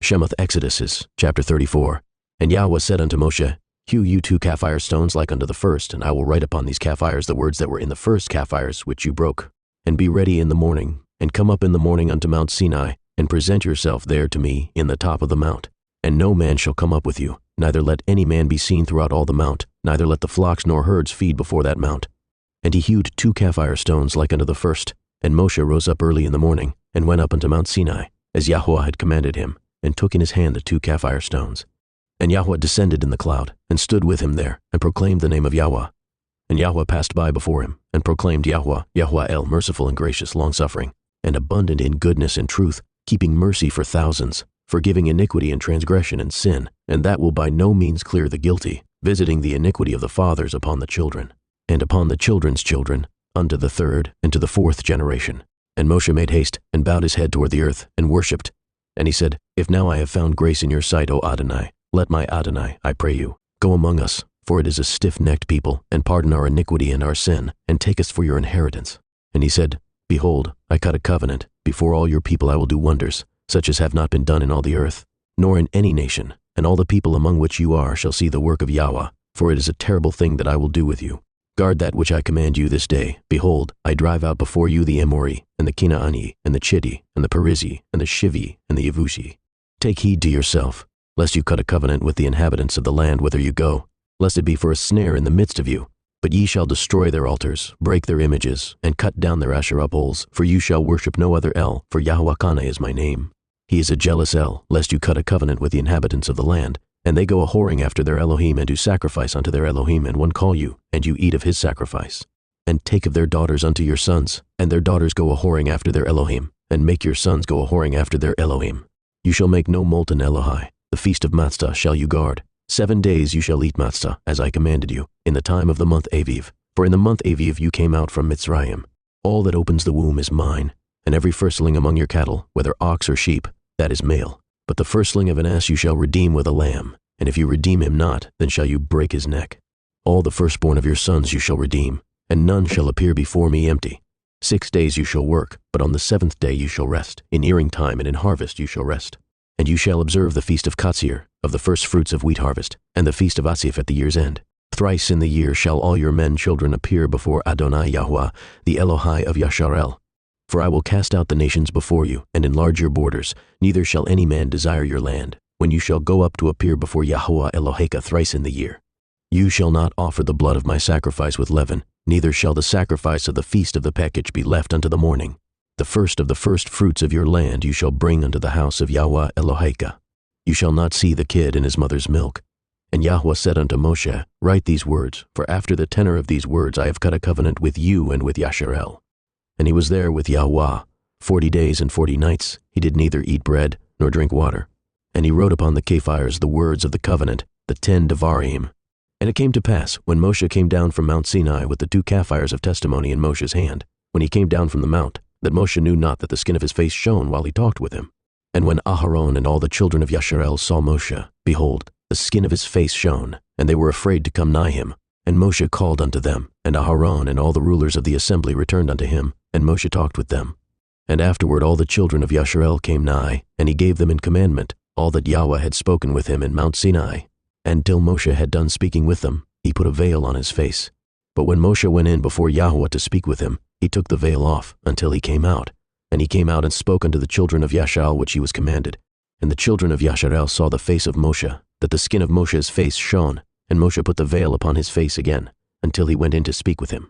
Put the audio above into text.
Shemoth Exodus, chapter 34. And Yahweh said unto Moshe, Hew you 2 sapphire stones like unto the first, and I will write upon these sapphires the words that were in the first sapphires which you broke. And be ready in the morning, and come up in the morning unto Mount Sinai, and present yourself there to me in the top of the mount. And no man shall come up with you, neither let any man be seen throughout all the mount, neither let the flocks nor herds feed before that mount. And he hewed 2 sapphire stones like unto the first. And Moshe rose up early in the morning, and went up unto Mount Sinai, as Yahweh had commanded him, and took in his hand the 2 sapphire stones. And Yahweh descended in the cloud, and stood with him there, and proclaimed the name of Yahweh. And Yahweh passed by before him, and proclaimed Yahweh, Yahweh El, merciful and gracious, long-suffering, and abundant in goodness and truth, keeping mercy for thousands, forgiving iniquity and transgression and sin, and that will by no means clear the guilty, visiting the iniquity of the fathers upon the children, and upon the children's children, unto the 3rd and to the 4th generation. And Moshe made haste, and bowed his head toward the earth, and worshipped. And he said, If now I have found grace in your sight, O Adonai, let my Adonai, I pray you, go among us, for it is a stiff-necked people, and pardon our iniquity and our sin, and take us for your inheritance. And he said, Behold, I cut a covenant, before all your people I will do wonders, such as have not been done in all the earth, nor in any nation, and all the people among which you are shall see the work of Yahweh, for it is a terrible thing that I will do with you. Guard that which I command you this day. Behold, I drive out before you the Amori, and the Canaani, and the Chiti, and the Perizzi, and the Shivi, and the Yevushi. Take heed to yourself, lest you cut a covenant with the inhabitants of the land whither you go, lest it be for a snare in the midst of you. But ye shall destroy their altars, break their images, and cut down their Asherah poles, for you shall worship no other El, for Yahweh Kana is my name. He is a jealous El, lest you cut a covenant with the inhabitants of the land, and they go a-whoring after their Elohim, and do sacrifice unto their Elohim, and one call you, and you eat of his sacrifice. And take of their daughters unto your sons, and their daughters go a-whoring after their Elohim, and make your sons go a-whoring after their Elohim. You shall make no molten Elohai. The feast of Matzah shall you guard. 7 days you shall eat matzah, as I commanded you, in the time of the month Aviv. For in the month Aviv you came out from Mitzrayim. All that opens the womb is mine, and every firstling among your cattle, whether ox or sheep, that is male. But the firstling of an ass you shall redeem with a lamb, and if you redeem him not, then shall you break his neck. All the firstborn of your sons you shall redeem, and none shall appear before me empty. 6 days you shall work, but on the 7th day you shall rest. In earing time and in harvest you shall rest. And you shall observe the feast of Katzir, of the first fruits of wheat harvest, and the feast of Asif at the year's end. Thrice in the year shall all your men children appear before Adonai Yahweh, the Elohai of Yasharel. For I will cast out the nations before you, and enlarge your borders, neither shall any man desire your land, when you shall go up to appear before Yahweh Eloheka thrice in the year. You shall not offer the blood of my sacrifice with leaven, neither shall the sacrifice of the feast of the package be left unto the morning. The first of the first fruits of your land you shall bring unto the house of Yahweh Eloheka. You shall not see the kid in his mother's milk. And Yahweh said unto Moshe, Write these words, for after the tenor of these words I have cut a covenant with you and with Yasharel. And he was there with Yahweh 40 days and 40 nights. He did neither eat bread nor drink water. And he wrote upon the sapphires the words of the covenant, the 10 Devarim. And it came to pass, when Moshe came down from Mount Sinai with the 2 sapphires of testimony in Moshe's hand, when he came down from the mount, that Moshe knew not that the skin of his face shone while he talked with him. And when Aharon and all the children of Yasharel saw Moshe, behold, the skin of his face shone, and they were afraid to come nigh him. And Moshe called unto them, and Aharon and all the rulers of the assembly returned unto him, and Moshe talked with them. And afterward all the children of Yasharel came nigh, and he gave them in commandment all that Yahweh had spoken with him in Mount Sinai. And till Moshe had done speaking with them, he put a veil on his face. But when Moshe went in before Yahweh to speak with him, he took the veil off until he came out. And he came out and spoke unto the children of Yashal which he was commanded. And the children of Yasharel saw the face of Moshe, that the skin of Moshe's face shone, and Moshe put the veil upon his face again, until he went in to speak with him.